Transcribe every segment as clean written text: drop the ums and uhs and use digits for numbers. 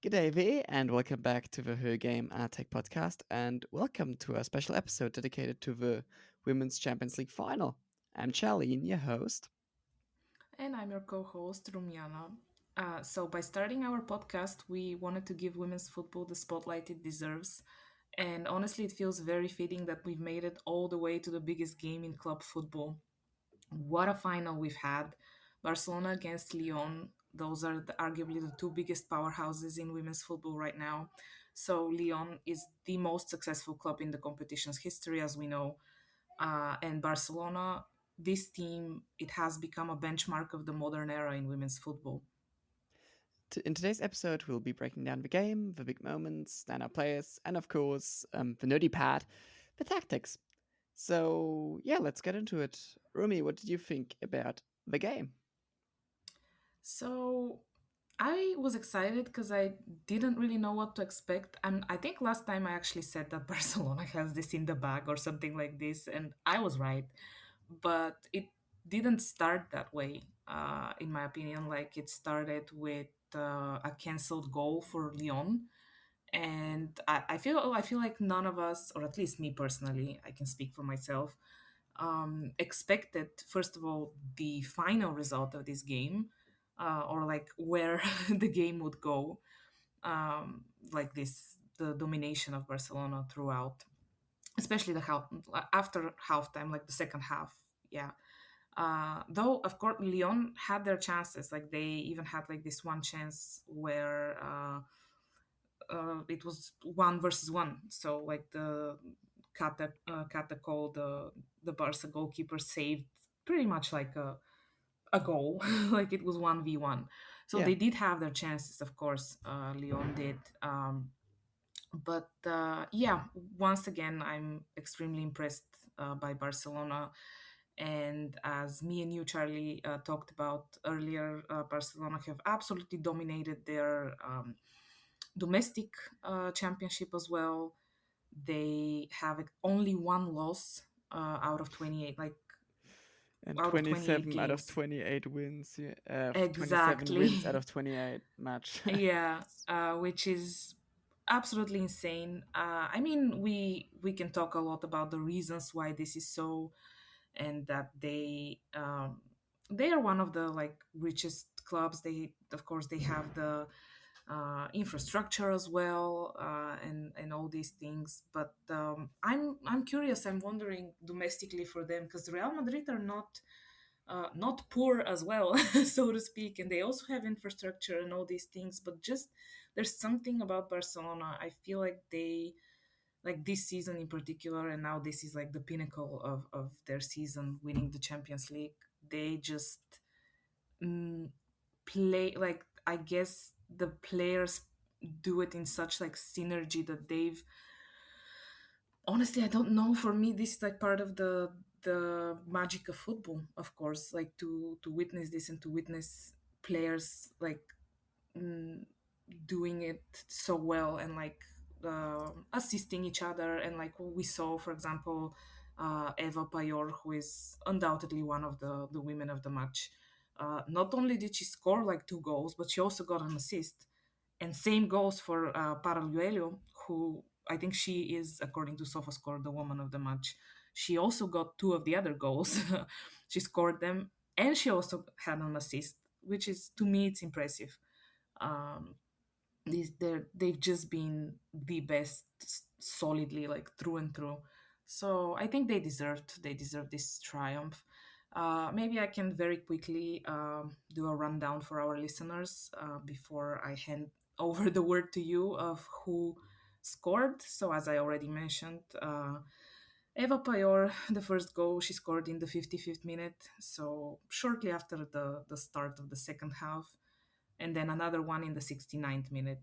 G'day, V, and welcome back to the Her Game Tech podcast, and welcome to a special episode dedicated to the Women's Champions League final. I'm Charlene, your host. And I'm your co host, Rumiana. So, by starting our podcast, we wanted to give women's football the spotlight it deserves. And honestly, it feels very fitting that we've made it all the way to the biggest game in club football. What a final we've had! Barcelona against Lyon. Those are arguably the two biggest powerhouses in women's football right now. So, Lyon is the most successful club in the competition's history, as we know, and Barcelona, this team, it has become a benchmark of the modern era in women's football. In today's episode, we'll be breaking down the game, the big moments, standout players, and of course, the nerdy part, the tactics. So, yeah, let's get into it. Rumi, what did you think about the game? So I was excited because I didn't really know what to expect. And I think last time I actually said that Barcelona has this in the bag or something like this, and I was right. But it didn't start that way, in my opinion. Like it started with a cancelled goal for Lyon. And I feel like none of us, or at least me personally, I can speak for myself, expected, first of all, the final result of this game, or like where the game would go, like this, the domination of Barcelona throughout, especially the half after halftime, like the second half. Yeah. Though of course Lyon had their chances, like they even had like this one chance where it was one versus one. So like the Kata call, the Barca goalkeeper saved pretty much like a goal, like it was 1v1. So Yeah, they did have their chances, of course. Lyon did. But yeah, once again, I'm extremely impressed by Barcelona. And as me and you, Charlie, talked about earlier, Barcelona have absolutely dominated their domestic championship as well. They have only one loss out of 28, like and out of 28 27 out of games. 28 wins. 27 wins out Exactly. of 28 match. Yeah, which is absolutely insane. I mean, we can talk a lot about the reasons why this is so, and that they are one of the like richest clubs. They, of course, they have the infrastructure as well, and all these things. But I'm curious. I'm wondering domestically for them, because Real Madrid are not poor as well, so to speak, and they also have infrastructure and all these things. But just there's something about Barcelona. I feel like they, like this season in particular, and now this is like the pinnacle of their season, winning the Champions League. They just mm, play like, I guess the players do it in such like synergy that they've, honestly, I don't know, for me this is like part of the magic of football, of course, like to witness this and to witness players like mm, doing it so well, and like assisting each other. And like we saw, for example, Eva Payor, who is undoubtedly one of the women of the match. Not only did she score like two goals, but she also got an assist. And same goes for Paraluelio, who I think she is, according to SofaScore, the woman of the match. She also got two of the other goals. She scored them, and she also had an assist, which is, to me, it's impressive. Um, they've just been the best, solidly, like through and through. So I think they deserved this triumph. Maybe I can very quickly do a rundown for our listeners before I hand over the word to you of who scored. So as I already mentioned, Eva Payor, the first goal she scored in the 55th minute, so shortly after the start of the second half, and then another one in the 69th minute.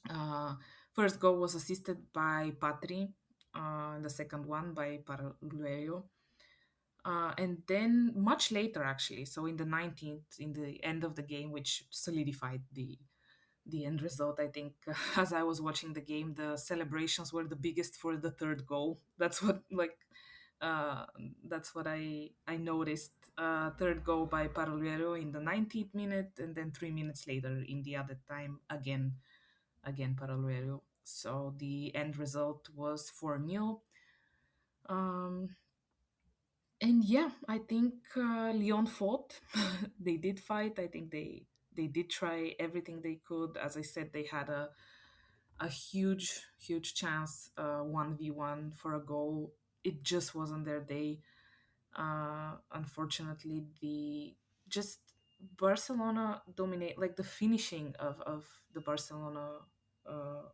Uh, First goal was assisted by Patri, the second one by Parluello. And then much later, actually, so in the 19th, in the end of the game, which solidified the end result, I think, as I was watching the game, the celebrations were the biggest for the third goal. That's what, like, Uh, that's what I noticed. Third goal by Parolero in the 19th minute, and then 3 minutes later in the other time again Parolero. So the end result was 4-0. Um, and yeah, I think Lyon fought. They did fight. I think they did try everything they could. As I said, they had a huge chance, 1v1 for a goal. It just wasn't their day. Unfortunately, the just Barcelona dominate, like the finishing of the Barcelona uh,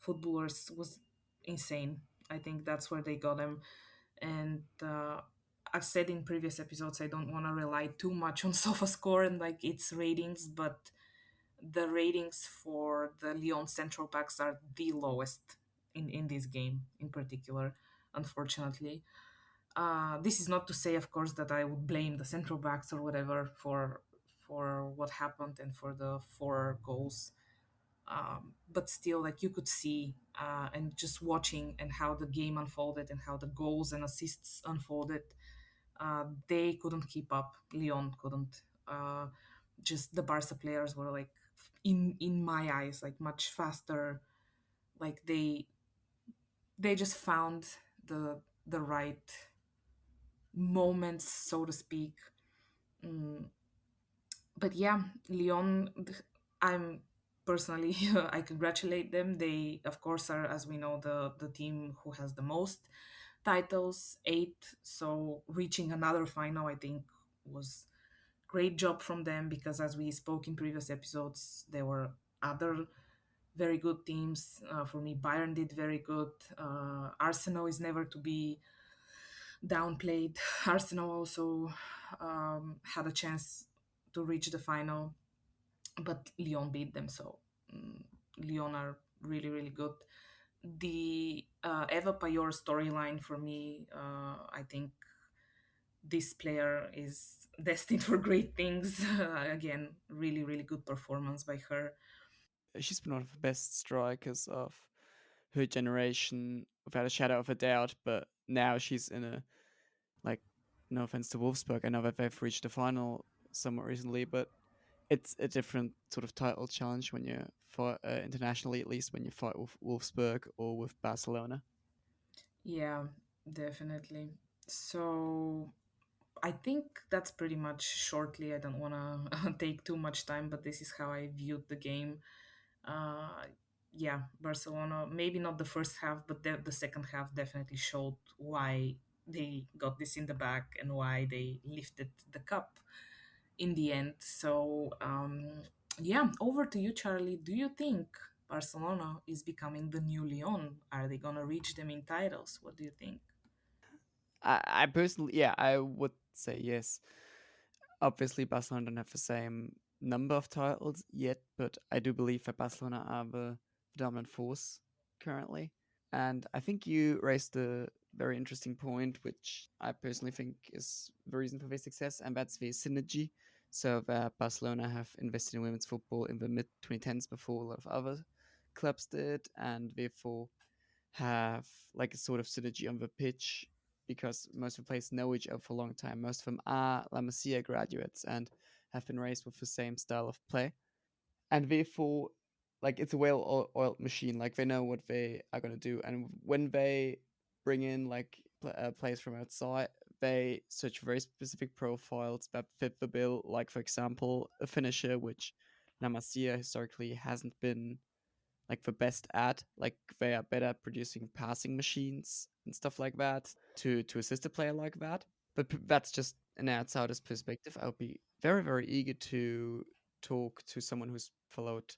footballers was insane. I think that's where they got him. And I've said in previous episodes, I don't want to rely too much on SofaScore and like its ratings, but the ratings for the Lyon central backs are the lowest in this game in particular, unfortunately. This is not to say, of course, that I would blame the central backs or whatever for what happened and for the 4 goals. But still, like you could see, and just watching and how the game unfolded and how the goals and assists unfolded, they couldn't keep up. Lyon couldn't. Just the Barca players were like, in my eyes, like much faster. Like they just found the right moments, so to speak. Mm, but yeah, Lyon, I'm personally, I congratulate them. They, of course, are, as we know, the team who has the most titles, 8. So reaching another final, I think, was great job from them, because as we spoke in previous episodes, there were other very good teams. For me, Bayern did very good. Arsenal is never to be downplayed. Arsenal also had a chance to reach the final, but Lyon beat them. So mm, Lyon are really good. The Eva Payor storyline for me, I think this player is destined for great things. Again, really good performance by her. She's been one of the best strikers of her generation, without a shadow of a doubt. But now she's in a, like, no offense to Wolfsburg, I know that they've reached the final somewhat recently, but it's a different sort of title challenge when you fight internationally, at least when you fight with Wolfsburg or with Barcelona. Yeah, definitely. So I think that's pretty much shortly. I don't want to take too much time, but this is how I viewed the game. Uh, yeah, Barcelona, maybe not the first half, but the second half definitely showed why they got this in the bag and why they lifted the cup in the end. So, yeah, over to you, Charlie. Do you think Barcelona is becoming the new Lyon? Are they going to reach them in titles? What do you think? I personally, yeah, I would say yes. Obviously, Barcelona don't have the same number of titles yet, but I do believe that Barcelona are the dominant force currently. And I think you raised a very interesting point, which I personally think is the reason for their success, and that's the synergy. So that Barcelona have invested in women's football in the mid 2010s before a lot of other clubs did, and therefore have like a sort of synergy on the pitch because most of the players know each other for a long time. Most of them are La Masia graduates and have been raised with the same style of play, and therefore, like it's a well-oiled machine. Like they know what they are gonna do, and when they bring in like players from outside, they search for very specific profiles that fit the bill. Like for example, a finisher, which La Masia historically hasn't been like the best at. Like they are better at producing passing machines and stuff like that to assist a player like that. But that's just an outsider's perspective. I would be very eager to talk to someone who's followed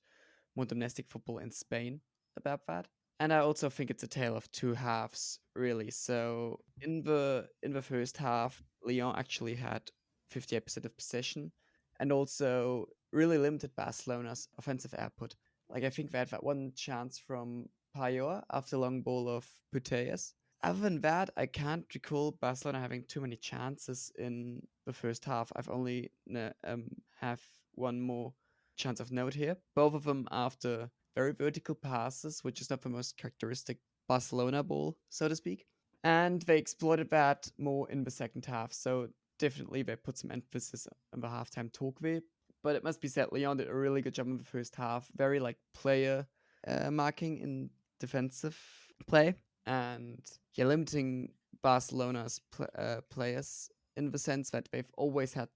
more domestic football in Spain about that. And I also think it's a tale of two halves, really. So in the first half, Lyon actually had 58% of possession, and also really limited Barcelona's offensive output. Like I think they had that one chance from Payor after long ball of Putellas. Other than that, I can't recall Barcelona having too many chances in the first half. I've only have one more chance of note here. Both of them after very vertical passes, which is not the most characteristic Barcelona ball, so to speak. And they exploited that more in the second half. So definitely they put some emphasis on the halftime talk there. But it must be said, Leon did a really good job in the first half. Very like player marking in defensive play, and yeah, limiting Barcelona's players in the sense that they've always had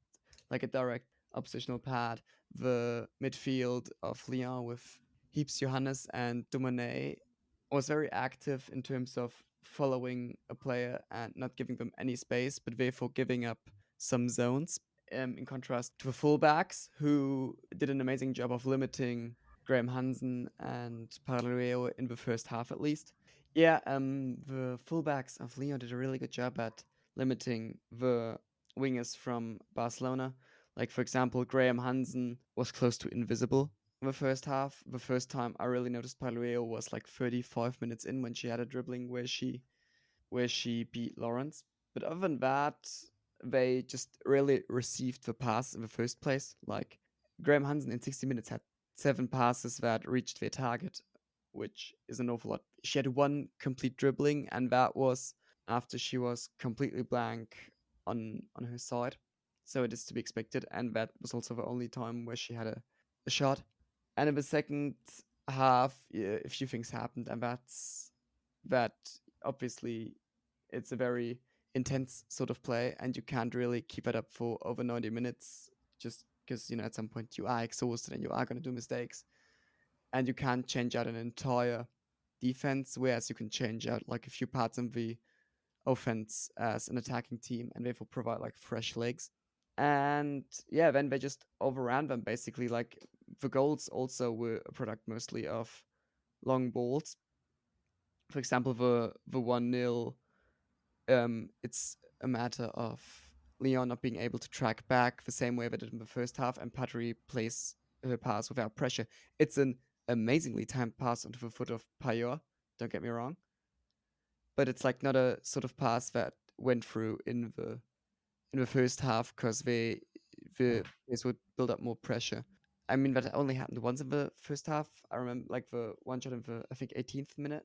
like a direct oppositional pad. The midfield of Lyon with Heaps Johannes and Dumonet was very active in terms of following a player and not giving them any space, but therefore giving up some zones. In contrast to the fullbacks, who did an amazing job of limiting Graham Hansen and Paraleo in the first half, at least. Yeah, the fullbacks of Lyon did a really good job at limiting the wingers from Barcelona. Like, for example, Graham Hansen was close to invisible in the first half. The first time I really noticed Paleo was like 35 minutes in when she had a dribbling where she beat Lawrence. But other than that, they just really received the pass in the first place. Like Graham Hansen in 60 minutes had 7 passes that reached their target, which is an awful lot. She had one complete dribbling, and that was after she was completely blank on her side. So it is to be expected, and that was also the only time where she had a shot. And in the second half, yeah, a few things happened, and that obviously it's a very intense sort of play, and you can't really keep it up for over 90 minutes just because at some point you are exhausted and you are going to do mistakes, and you can't change out an entire defense, whereas you can change out like a few parts of the offense as an attacking team and therefore provide like fresh legs. And yeah, then they just overran them basically. Like the goals also were a product mostly of long balls. For example, the 1-0, it's a matter of Leon not being able to track back the same way they did in the first half, and Patry plays her pass without pressure. It's an amazingly timed pass onto the foot of Payor, don't get me wrong, but it's like not a sort of pass that went through in the first half because the players would build up more pressure. I mean, that only happened once in the first half. I remember like the one shot in the I think 18th minute,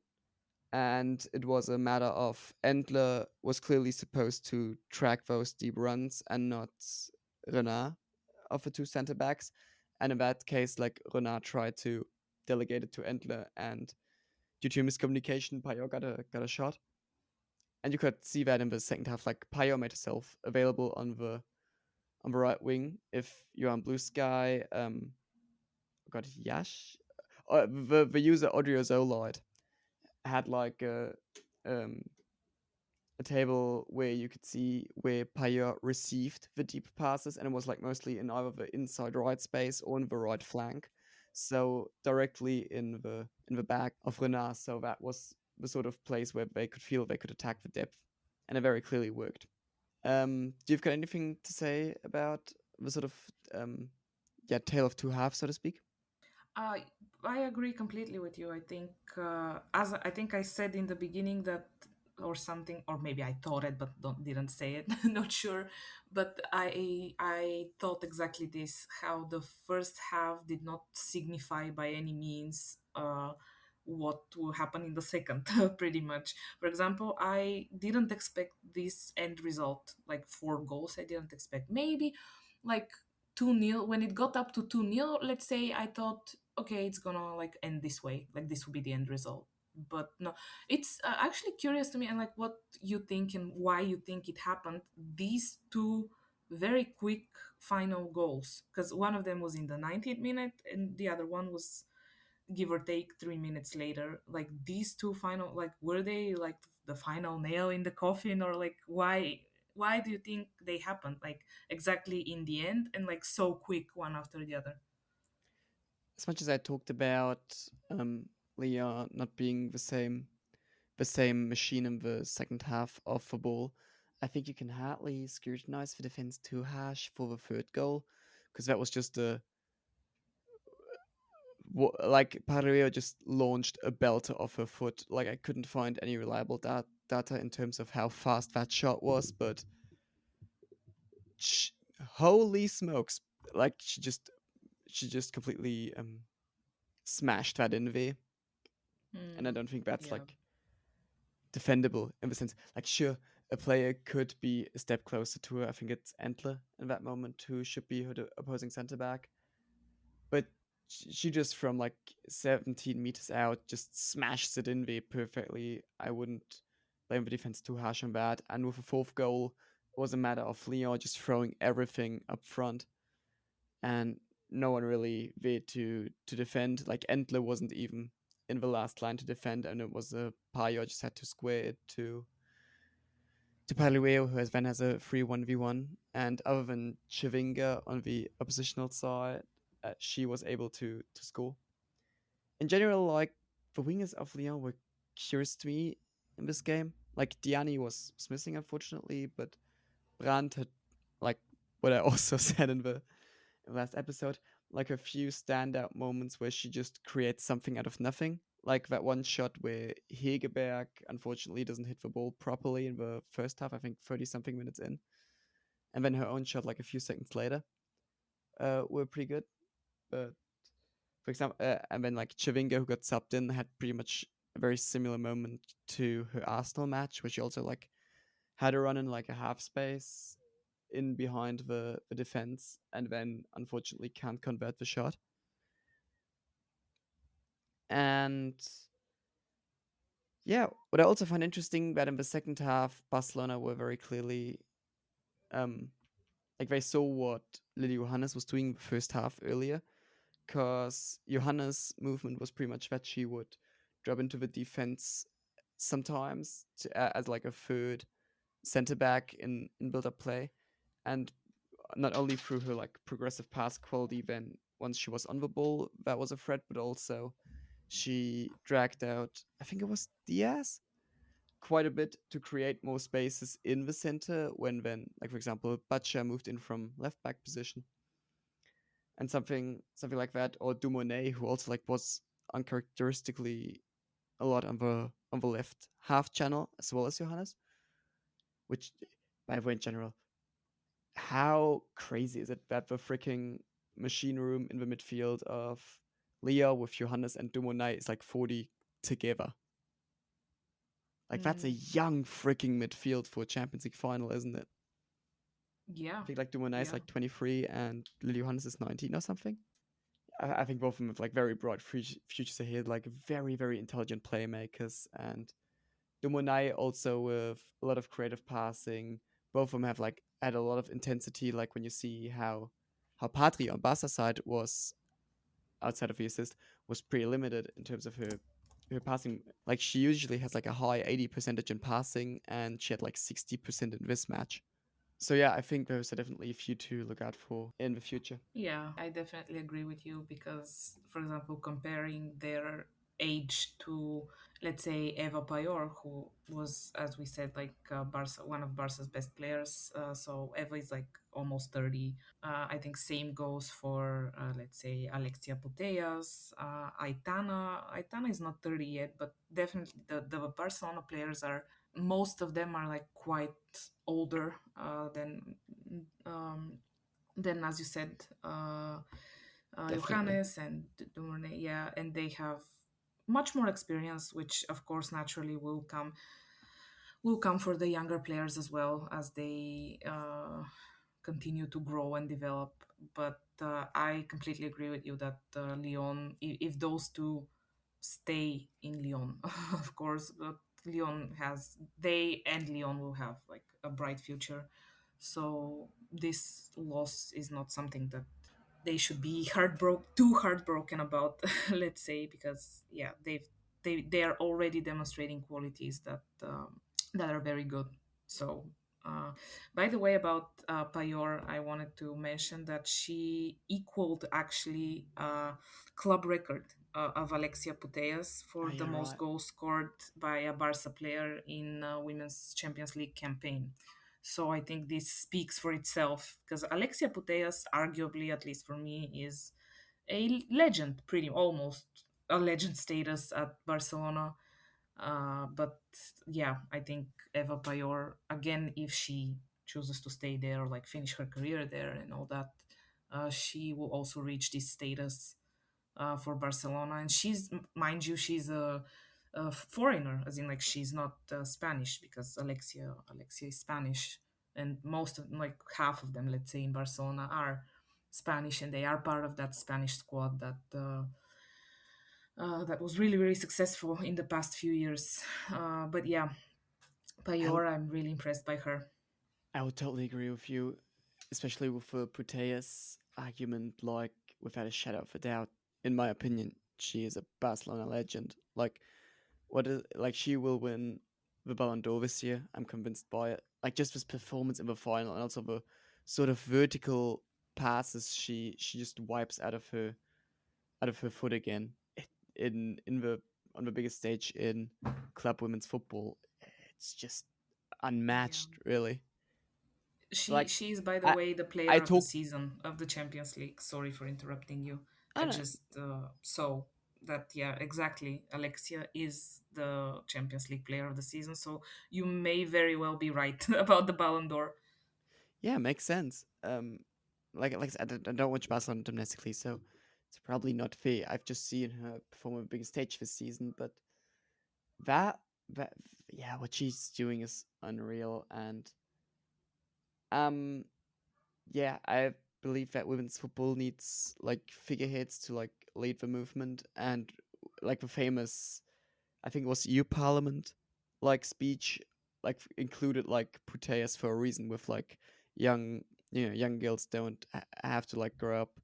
and it was a matter of Endler was clearly supposed to track those deep runs and not Renard of the two center backs. And in that case, like Renard tried to delegate it to Endler, and due to miscommunication, Payot got a shot. And you could see that in the second half, like Payot made himself available on the right wing. If you're on Blue Sky, got Yash, the user Audio Zoloid had like um a table where you could see where Paya received the deep passes, and it was like mostly in either the inside right space or in the right flank. So directly in the back of Renard. So that was the sort of place where they could feel they could attack the depth. And it very clearly worked. Do you've got anything to say about the sort of yeah, tale of two halves, so to speak? Uh, I agree completely with you. I think, as I think I said in the beginning that, or something, or maybe I thought it, but didn't say it. Not sure, but I thought exactly this. How the first half did not signify by any means what will happen in the second. Pretty much. For example, I didn't expect this end result, like 4 goals. I didn't expect maybe like 2-0 when it got up to 2-0. Let's say I thought, okay, it's gonna like end this way, like this will be the end result. But no, it's actually curious to me, and like what you think and why you think it happened. These two very quick final goals, because one of them was in the 90th minute and the other one was give or take 3 minutes later. Like these two final, like were they like the final nail in the coffin, or like why do you think they happened like exactly in the end and like so quick one after the other? As much as I talked about Leah not being the same machine in the second half of the ball, I think you can hardly scrutinize the defense too harsh for the third goal because that was just like Parrio just launched a belter off her foot. Like I couldn't find any reliable data in terms of how fast that shot was, but sh- holy smokes! Like she just completely smashed that in there, and I Hmm. don't think that's Yeah. like defendable in the sense, like, sure, a player could be a step closer to her. I think it's Entler in that moment who should be her opposing center back, but she just from like 17 meters out just smashes it in there perfectly. I wouldn't blame the defense too harsh on that. And with the fourth goal, it was a matter of Leon just throwing everything up front and no one really there to defend. Like Entler wasn't even in the last line to defend, and it was a Payo just had to square it to Palueo, who has then has a free 1v1. And other than Chivinga on the oppositional side, she was able to score. In general, like the wingers of Lyon were curious to me in this game. Like Diani was missing, unfortunately, but Brandt had, like what I also said in the last episode, like a few standout moments where she just creates something out of nothing. Like that one shot where Hegeberg unfortunately doesn't hit the ball properly in the first half, I think 30 something minutes in. And then her own shot, like a few seconds later, were pretty good. But for example, and then like Chavinga, who got subbed in, had pretty much a very similar moment to her Arsenal match, where she also like had a run in like a half space in behind the defense, and then unfortunately can't convert the shot. And yeah, what I also find interesting that in the second half, Barcelona were very clearly um like they saw what Lily Johannes was doing the first half earlier, because Johannes' movement was pretty much that she would drop into the defense sometimes as like a third center back in build up play, and not only through her like progressive pass quality, then once she was on the ball, that was a threat, but also she dragged out, I think it was Diaz, quite a bit to create more spaces in the center when then, like for example, Bacha moved in from left back position and something like that, or Dumonet, who also like was uncharacteristically a lot on the left half channel as well as Johannes. Which, by the way, in general, how crazy is it that the freaking machine room in the midfield of Leah with Johannes and Dumonet is like 40 together? Like that's a Mm, young freaking midfield for a Champions League final, isn't it? yeah, I think like Dumonet is yeah, like 23 and Lily Johannes is 19 or something. I think both of them have like very broad futures ahead, like very intelligent playmakers. And Dumonai also with a lot of creative passing. Both of them have like had a lot of intensity. Like when you see how Patri on Barca side was outside of the assist was pretty limited in terms of her passing. Like she usually has like a high 80 percentage in passing, and she had like 60% in this match. So yeah, I think those are definitely a few to look out for in the future. yeah. I definitely agree with you because, for example, comparing their age to, let's say, Eva Payor, who was, as we said, like Barca, one of Barca's best players. So Eva is like almost 30. I think same goes for, let's say, Alexia Putellas, Aitana. Aitana is not 30 yet, but definitely the Barcelona players are, most of them are like quite older um, than, as you said, Definitely. Johannes and Dumorne, yeah, and they have much more experience, which of course naturally will come for the younger players as well as they continue to grow and develop. But I completely agree with you that Lyon, if those two stay in Lyon, of course, but Lyon has, they and Lyon will have like a bright future. So this loss is not something that they should be too heartbroken about, let's say, because yeah, they are already demonstrating qualities that are very good. So, uh, by the way, about Payor, I wanted to mention that she equaled actually club record of Alexia Putellas Oh for the yeah, most right. goals scored by a Barca player in Women's Champions League campaign. So I think this speaks for itself because Alexia Putellas, arguably, at least for me, is a legend, pretty almost a legend status at Barcelona. But yeah, I think Eva Payor, again, if she chooses to stay there or like finish her career there and all that, she will also reach this status for Barcelona. And she's, mind you, she's foreigner, as in like she's not Spanish, because Alexia is Spanish, and most of, like half of them, let's say in Barcelona, are Spanish, and they are part of that Spanish squad that was really really successful in the past few years. But yeah, I would, Payor, I'm really impressed by her. I would totally agree with you, especially with the Putellas argument. Like, without a shadow of a doubt, in my opinion, she is a Barcelona legend. Like, like she will win the Ballon d'Or this year. I'm convinced by it. Like, just this performance in the final, and also the sort of vertical passes she just wipes out of her foot again in the on the biggest stage in club women's football. It's just Yeah. unmatched, really. Like, She is, by the I way, the I player of the talk. season of the Champions League. Sorry for interrupting you. I I don't know. just saw that, yeah, exactly. Alexia is the Champions League player of the season, so you may very well be right about the Ballon d'Or. Yeah, makes sense. Like I said, I don't watch Barcelona domestically, so it's probably not fair. I've just seen her perform on the biggest stage this season, but that that yeah, what she's doing is unreal, and um yeah, I believe that women's football needs like figureheads to like lead the movement, and like the famous, I think it was EU Parliament like speech, like included like Puteas for a reason, with like young, young girls don't have to like grow up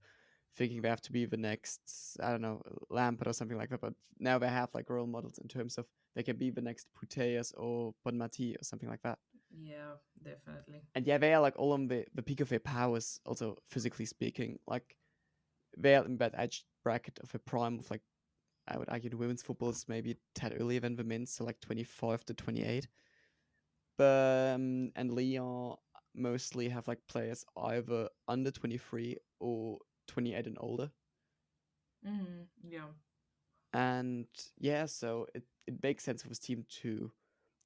thinking they have to be the next, I don't know, Lampard or something like that, but now they have like role models in terms of they can be the next Puteas or Bonmati or something like that. Yeah, definitely. And yeah, they are like all on the peak of their powers, also physically speaking. Like, they are in that edge bracket of a prime of like, I would argue the women's football is maybe a tad earlier than the men's, so like 25 to 28. But and Lyon mostly have like players either under 23 or 28 and older. Yeah. And yeah, so it makes sense for this team to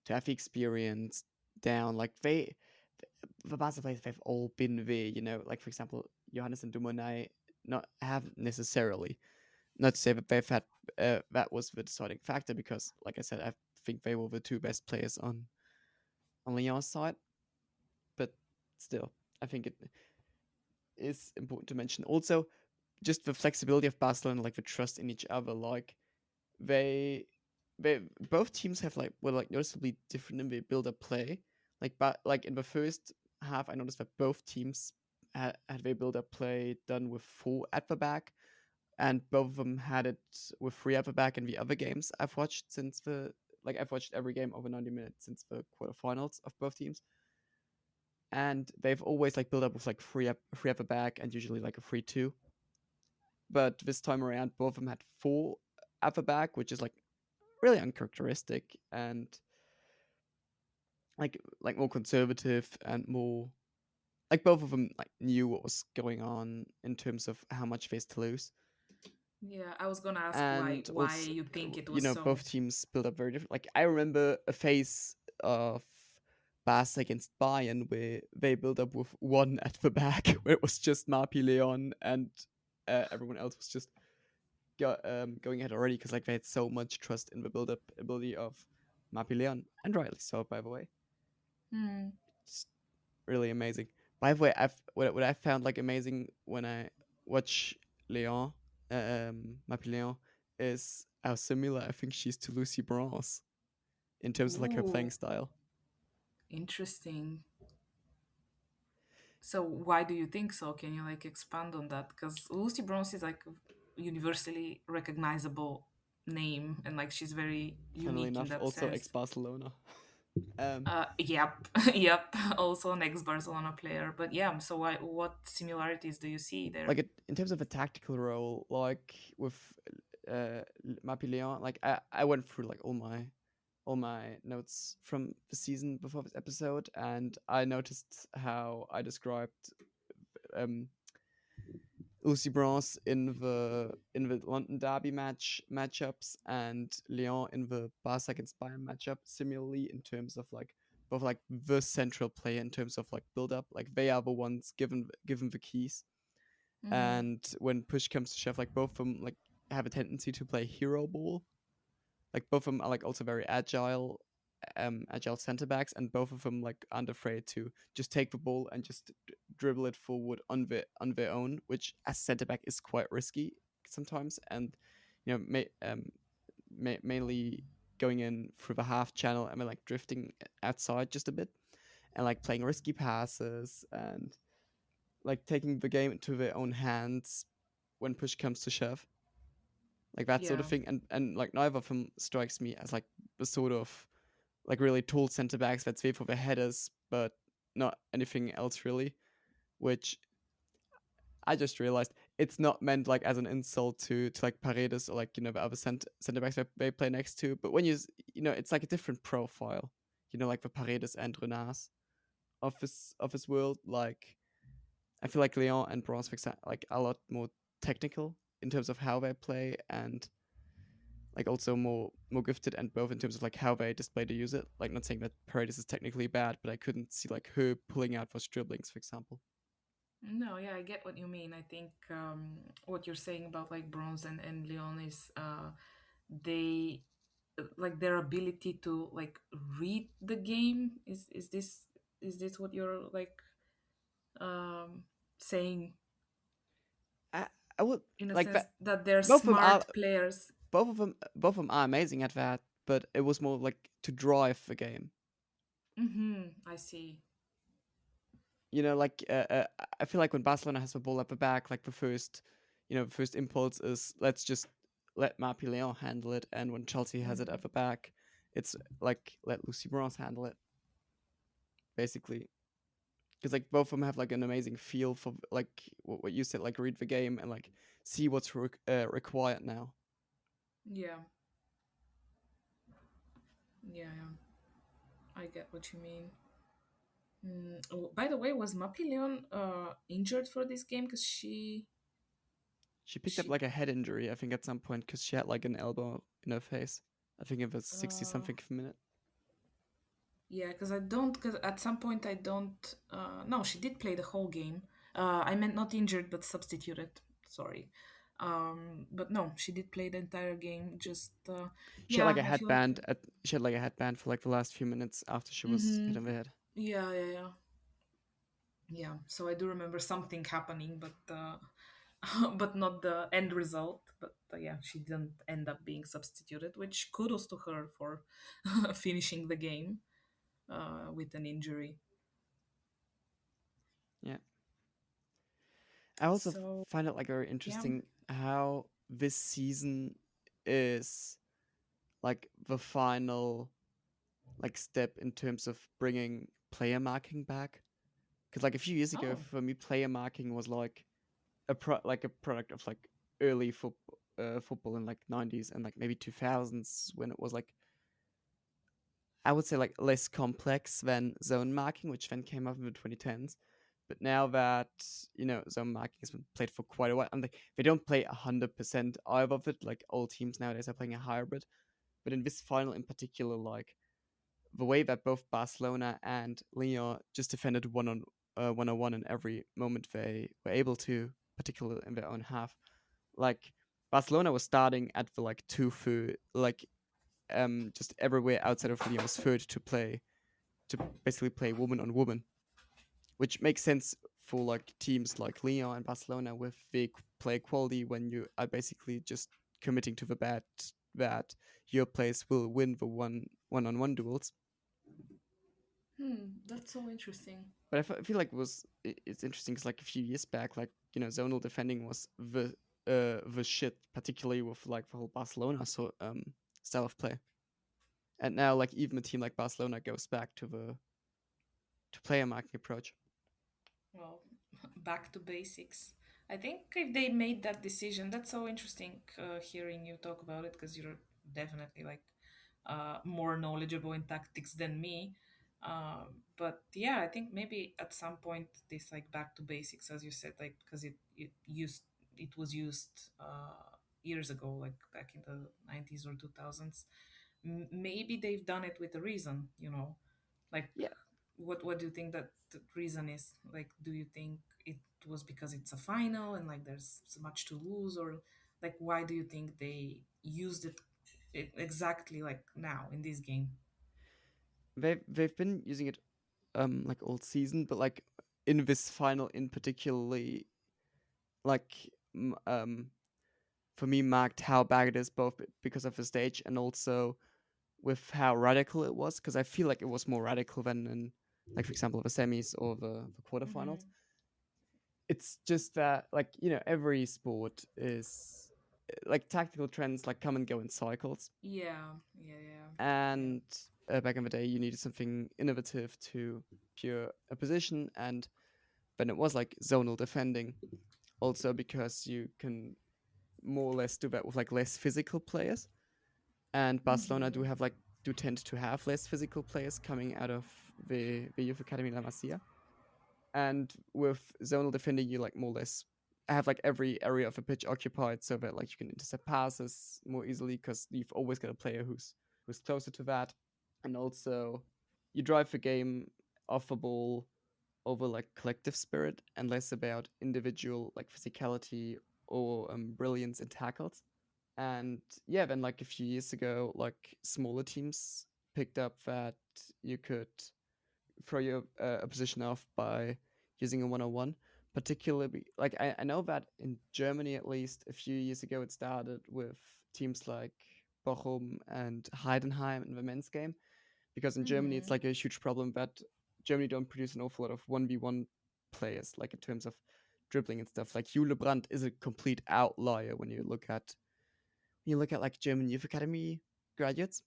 have the experience down. Like, the Barca players, they've all been there, like for example, Johannes and Dumonai not have necessarily, not to say that they've had that was the deciding factor, because like I said, I think they were the two best players on Lyon's side, but still, I think it is important to mention also just the flexibility of Barcelona, like the trust in each other. Like, they they both teams have like were like noticeably different in their build up play. But like in the first half, I noticed that both teams had their build up play done with four at the back, and both of them had it with three at the back in the other games I've watched since the like I've watched every game over 90 minutes since the quarterfinals of both teams, and they've always like built up with like three at the back, and usually like a 3-2. But this time around, both of them had four at the back, which is like really uncharacteristic, and like more conservative, and more like both of them like knew what was going on in terms of how much they to lose. Yeah, I was gonna ask why And why also, you think it was so. both teams build up very different. Like, I remember a phase of Barca against Bayern where they built up with one at the back, where it was just Marpi Leon, and everyone else was just going ahead already, because like they had so much trust in the build up ability of Marpi Leon, and rightly so, by the way. Hmm. Just really amazing. By the way, what I found like amazing when I watch Leon, Marpi Leon, is how similar I think she's to Lucy Bronze in terms of like her Ooh, playing style. interesting. So why do you think so? Can you like expand on that? Because Lucy Bronze is like a universally recognizable name, and like she's very Funnily unique in enough, that also ex sense. Barcelona. Um, Yep, yep. Also an ex-Barcelona player, but yeah. So why? What similarities do you see there? like in terms of a tactical role, like with Marpi Leon, like I went through like all my notes from the season before this episode, and I noticed how I described um, Lucy Bronze in the London Derby matchups, and Lyon in the Barca against Bayern matchup, similarly in terms of like both like the central player in terms of like build up, like they are the ones given the keys, Mm-hmm. and when push comes to shove, like both of them like have a tendency to play hero ball, Like both of them are like also very agile, agile center backs, and both of them like aren't afraid to just take the ball and just dribble it forward on their own, which as center back is quite risky sometimes, and mainly going in through the half channel and then like drifting outside just a bit and like playing risky passes and like taking the game into their own hands when push comes to shove, like that sort of Yeah. thing. And like neither of them strikes me as like the sort of like really tall center backs that's there for their headers, but not anything else really. Which I just realized it's not meant like as an insult to like Paredes or like the other center backs that they play next to, but when it's like a different profile, like the Paredes and Renars of this world. Like I feel like Leon and Brunswick are like a lot more technical in terms of how they play, and like also more gifted, and both in terms of like how they display to use it. Like not saying that Paredes is technically bad, but I couldn't see like her pulling out those dribblings, for example. No, yeah, I get what you mean. I think what you're saying about like Bronze and Leon is they like their ability to like read the game. Is this what you're like um saying I, I would in a like sense that. that they're Both of them are smart players? both of them are amazing at that, but it was more like to drive the game. Mm-hmm. I see. Like I feel like when Barcelona has the ball at the back, like the first impulse is let's just let Marpi Leon handle it, and when Chelsea has it Mm-hmm. at the back, it's like let Lucy Bronze handle it, basically. Because like both of them have like an amazing feel for like what you said, like read the game and like see what's required now. Yeah, yeah, yeah. I get what you mean. Oh, by the way, was Mapillion injured for this game? Because She picked up she like a head injury, I think, at some point because she had like an elbow in her face. I think it was 60 uh something minute. yeah, because I don't, because at some point I don't no, she did play the whole game. I meant not injured but substituted. Sorry. But no, she did play the entire game. Just She had like yeah, a I feel like headband at she had like a headband for like the last few minutes after she was hit mm-hmm. in the head. Yeah, yeah, yeah. Yeah, so I do remember something happening, but but not the end result. But yeah, she didn't end up being substituted, which kudos to her for finishing the game with an injury. Yeah. I also So find it like very yeah. interesting how this season is like the final like step in terms of bringing player marking back. Because like a few years ago, Oh. for me, player marking was like like a product of like early football in like 90s and like maybe 2000s, when it was like I would say like less complex than zone marking, which then came up in the 2010s. But now that zone marking has been played for quite a while, and they don't play 100% either of it. Like all teams nowadays are playing a hybrid. But in this final in particular, like the way that both Barcelona and Lyon just defended one on one in every moment they were able to, particularly in their own half. Like Barcelona was starting at the like two third, like just everywhere outside of Lyon's third to basically play woman on woman, which makes sense for like teams like Lyon and Barcelona with big play quality when you are basically just committing to the bet that your place will win the one-on-one duels. That's so interesting. But I feel like it's interesting because like a few years back, like zonal defending was the shit, particularly with like the whole Barcelona style of play. And now like even a team like Barcelona goes back to player marking approach. Well, back to basics. I think if they made that decision, that's so interesting hearing you talk about it because you're definitely like more knowledgeable in tactics than me. But yeah, I think maybe at some point this like back to basics, as you said, like because it was used years ago, like back in the 90s or 2000s. Maybe they've done it with a reason, like Yeah, what do you think that the reason is? Like, do you think it was because it's a final and like there's so much to lose, or like why do you think they used it exactly like now in this game. They've been using it like all season, but like in this final in particularly, like for me marked how bad it is both because of the stage and also with how radical it was. Because I feel like it was more radical than in, like for example, the semis or the quarterfinals. Hmm. It's just that like every sport is like tactical trends like come and go in cycles, Yeah, yeah, yeah, yeah. and back in the day you needed something innovative to pure a position, and then it was like zonal defending, also because you can more or less do that with like less physical players, and Barcelona do Hmm. have like do tend to have less physical players coming out of the youth academy La Masia. And with zonal defending you like more or less have like every area of a pitch occupied, so that like you can intercept passes more easily because you've always got a player who's closer to that. And also you drive the game off the ball over like collective spirit and less about individual like physicality or brilliance in tackles. And yeah, then like a few years ago, like smaller teams picked up that you could throw your opposition off by using a 101. Particularly, like I know that in Germany, at least a few years ago, it started with teams like Bochum and Heidenheim in the men's game. Because in Germany, it's Hmm. like a huge problem that Germany don't produce an awful lot of 1v1 players, like in terms of dribbling and stuff. Like Jule Brandt is a complete outlier when you look at like German youth academy graduates.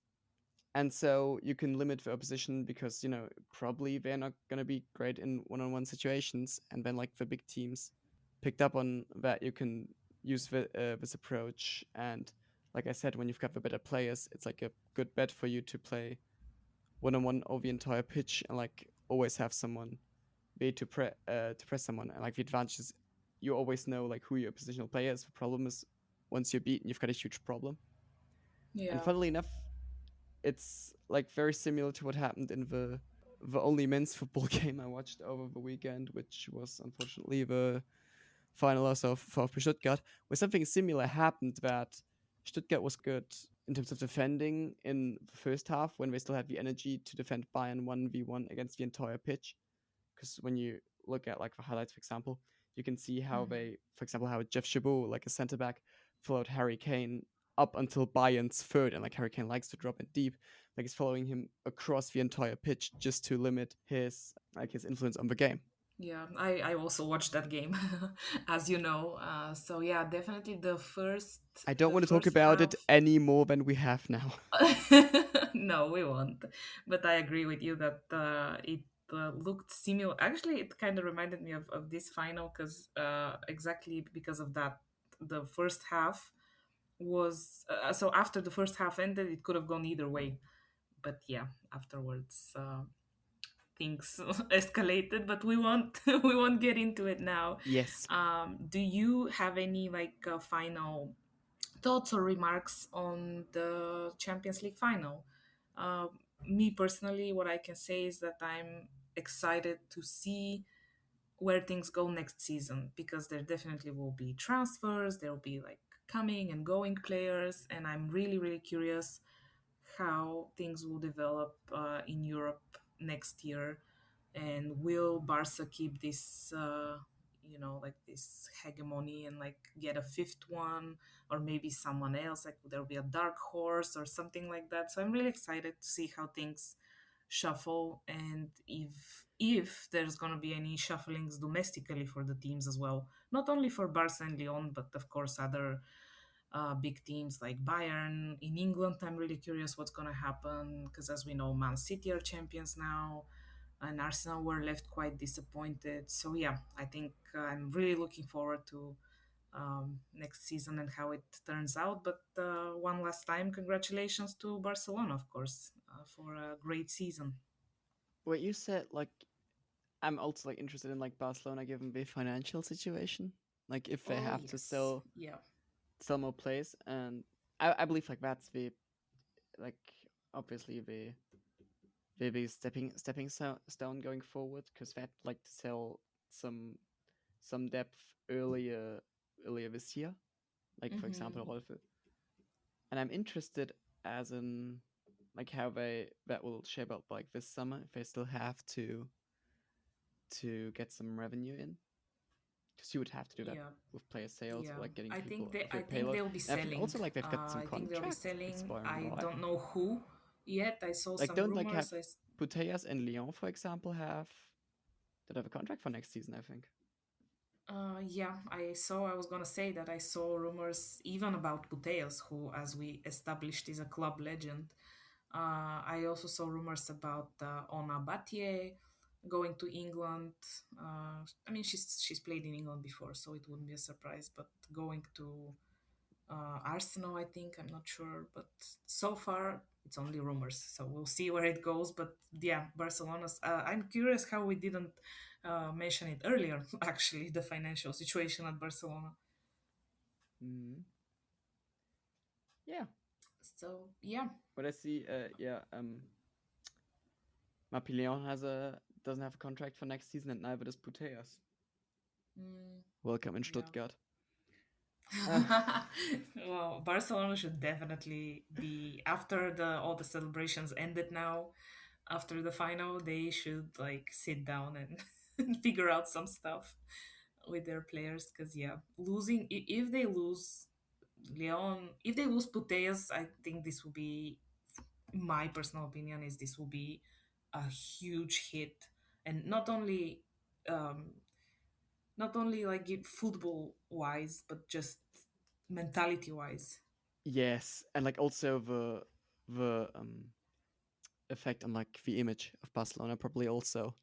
And so you can limit the opposition because probably they're not going to be great in one-on-one situations, and then like the big teams picked up on that you can use this approach. And like I said, when you've got the better players, it's like a good bet for you to play one-on-one over the entire pitch and like always have someone be to press someone. And like the advantage is you always know like who your positional player is. The problem is once you're beaten, you've got a huge problem. And Yeah. funnily enough, it's like very similar to what happened in the only men's football game I watched over the weekend, which was unfortunately the final loss of VfB Stuttgart, where something similar happened, that Stuttgart was good in terms of defending in the first half when they still had the energy to defend Bayern 1v1 against the entire pitch. Because when you look at like the highlights, for example, you can see how Hmm. they, for example, how Jeff Chabot, like a centre back, followed Harry Kane up until Bayern's third, and like Harry Kane likes to drop it deep, like he's following him across the entire pitch just to limit his influence on the game. Yeah, I also watched that game, as you know. So yeah, definitely I don't the want to talk first about it half. any more than we have now. No, we won't. But I agree with you that it looked similar. Actually, it kind of reminded me of this final because exactly because of that, the first half was so after the first half ended, it could have gone either way. But yeah, afterwards. Things escalated, but we won't we won't get into it now. Yes. Do you have any like final thoughts or remarks on the Champions League final? uh, Me personally, what I can say is that I'm excited to see where things go next season, because there definitely will be transfers, there will be like coming and going players, and I'm really really curious how things will develop in Europe next year, and will Barca keep this like this hegemony and like get a fifth one, or maybe someone else, like there'll be a dark horse or something like that. So I'm really excited to see how things shuffle, and if there's going to be any shufflings domestically for the teams as well, not only for Barca and Lyon, but of course other big teams like Bayern. In England, I'm really curious what's going to happen, because as we know, Man City are champions now, and Arsenal were left quite disappointed. So yeah, I think I'm really looking forward to next season and how it turns out. But one last time, congratulations to Barcelona, of course, for a great season. What you said, like I'm also like interested in like Barcelona given the financial situation, like if they Oh have to yes, yeah. sell more players. And I believe like that's the like obviously the stepping stone going forward, because they'd like to sell some some depth earlier this year, like for example Hmm. Rolfe. And I'm interested. as in like how they that will shape up like this summer if they still have to get some revenue in, because you would have to do that Yeah, with player sales or yeah. like getting I think people they of I your think payload. they'll be And I think selling. also like they've got some I think they'll be contracts selling. expiring, I right? don't know who yet. I saw Like some don't like have rumors. Putellas and Lyon, for example, have that have a contract for next season, I think. Yeah, I saw. I was gonna say that I saw rumors even about Puteos, who, as we established, is a club legend. I also saw rumors about Ona Batye going to England. I mean, she's played in England before, so it wouldn't be a surprise. But going to Arsenal, I think, I'm not sure, but so far it's only rumors. So we'll see where it goes. But yeah, Barcelona's. I'm curious how we didn't mention it earlier. Actually, the financial situation at Barcelona. Mm. Yeah, So yeah. but I see. Yeah, Mapileon has a doesn't have a contract for next season, and neither does Putellas. Mm, Welcome in yeah. Stuttgart. Uh, Well, Barcelona should definitely be after the all the celebrations ended now. After the final, they should like sit down and figure out some stuff with their players. Because yeah, losing if they lose Leon, if they lose Putellas, I think this will be my personal opinion is this will be a huge hit, and um, not only like football wise, but just mentality wise. yes, and like also the effect on like the image of Barcelona probably also,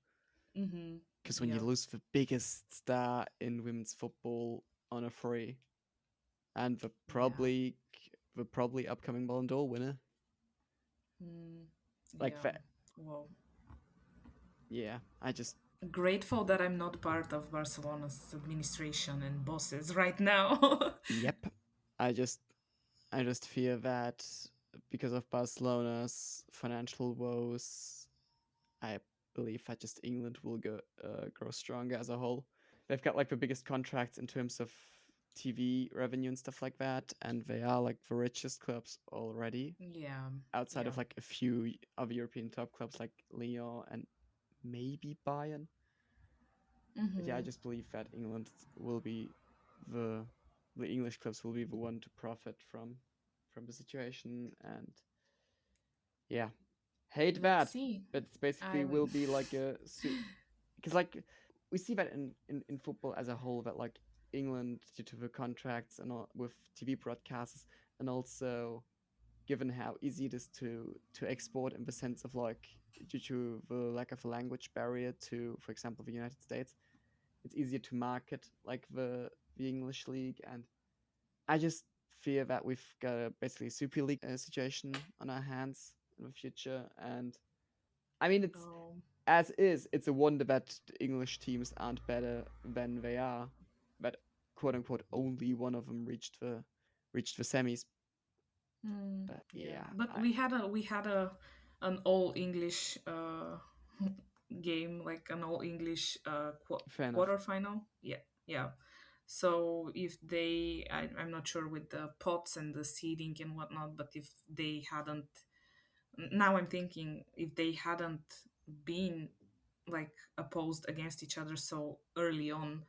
Mm-hmm. because when you Yeah, lose the biggest star in women's football on a free, and yeah, the probably upcoming Ballon d'Or winner, mm, like yeah. that, Well, yeah, I just grateful that I'm not part of Barcelona's administration and bosses right now. yep, I just I just fear that because of Barcelona's financial woes, I believe that just England will grow stronger as a whole. They've got like the biggest contracts in terms of TV revenue and stuff like that, and they are like the richest clubs already, Yeah, outside yeah. of like a few other European top clubs like Lyon and maybe Bayern. But yeah, I Mm-hmm. just believe that England will be the the English clubs will be the one to profit from the situation, and yeah, hate Let's that. see. But it's basically I'm. will be like a because like we see that in football as a whole, that like England, due to the contracts and all, with TV broadcasts, and also given how easy it is to export in the sense of like due to the lack of a language barrier to, for example, the United States, it's easier to market like the English league. And I just fear that we've got a basically super league situation on our hands in the future. And I mean, it's Oh. as is. It's a wonder that the English teams aren't better than they are. That quote unquote only one of them reached the semis. But Yeah, yeah, but I we had a an all English game, like an all English fair enough. quarterfinal. Yeah, yeah. So if I'm not sure with the pots and the seeding and whatnot, but if they hadn't, now I'm thinking if they hadn't been like opposed against each other so early on,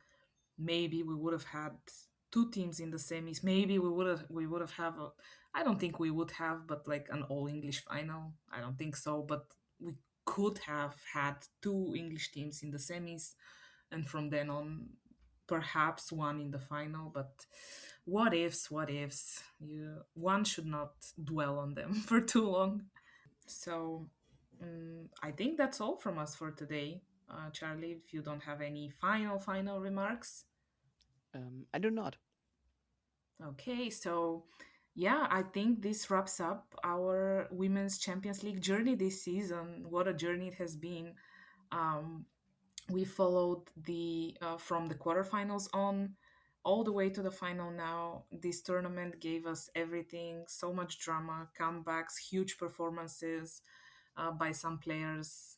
maybe we would have had two teams in the semis. Maybe we would have have a. I don't think we would have, but like an all English final. I don't think so, but we could have had two English teams in the semis, and from then on, perhaps one in the final. But what ifs? What ifs? One should not dwell on them for too long. So I think that's all from us for today. Charlie, if you don't have any final remarks. I do not. Okay, so yeah, I think this wraps up our Women's Champions League journey this season. What a journey it has been. Um, we followed the from the quarterfinals on all the way to the final now. This tournament gave us everything, so much drama, comebacks, huge performances by some players.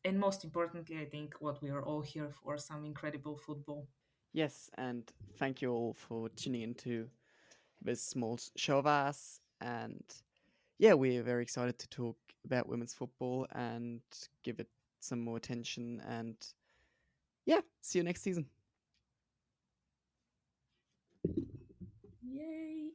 And most importantly, I think what we are all here for, some incredible football. Yes, and thank you all for tuning into this small show of us. And yeah, we're very excited to talk about women's football and give it some more attention. And yeah, see you next season. Yay!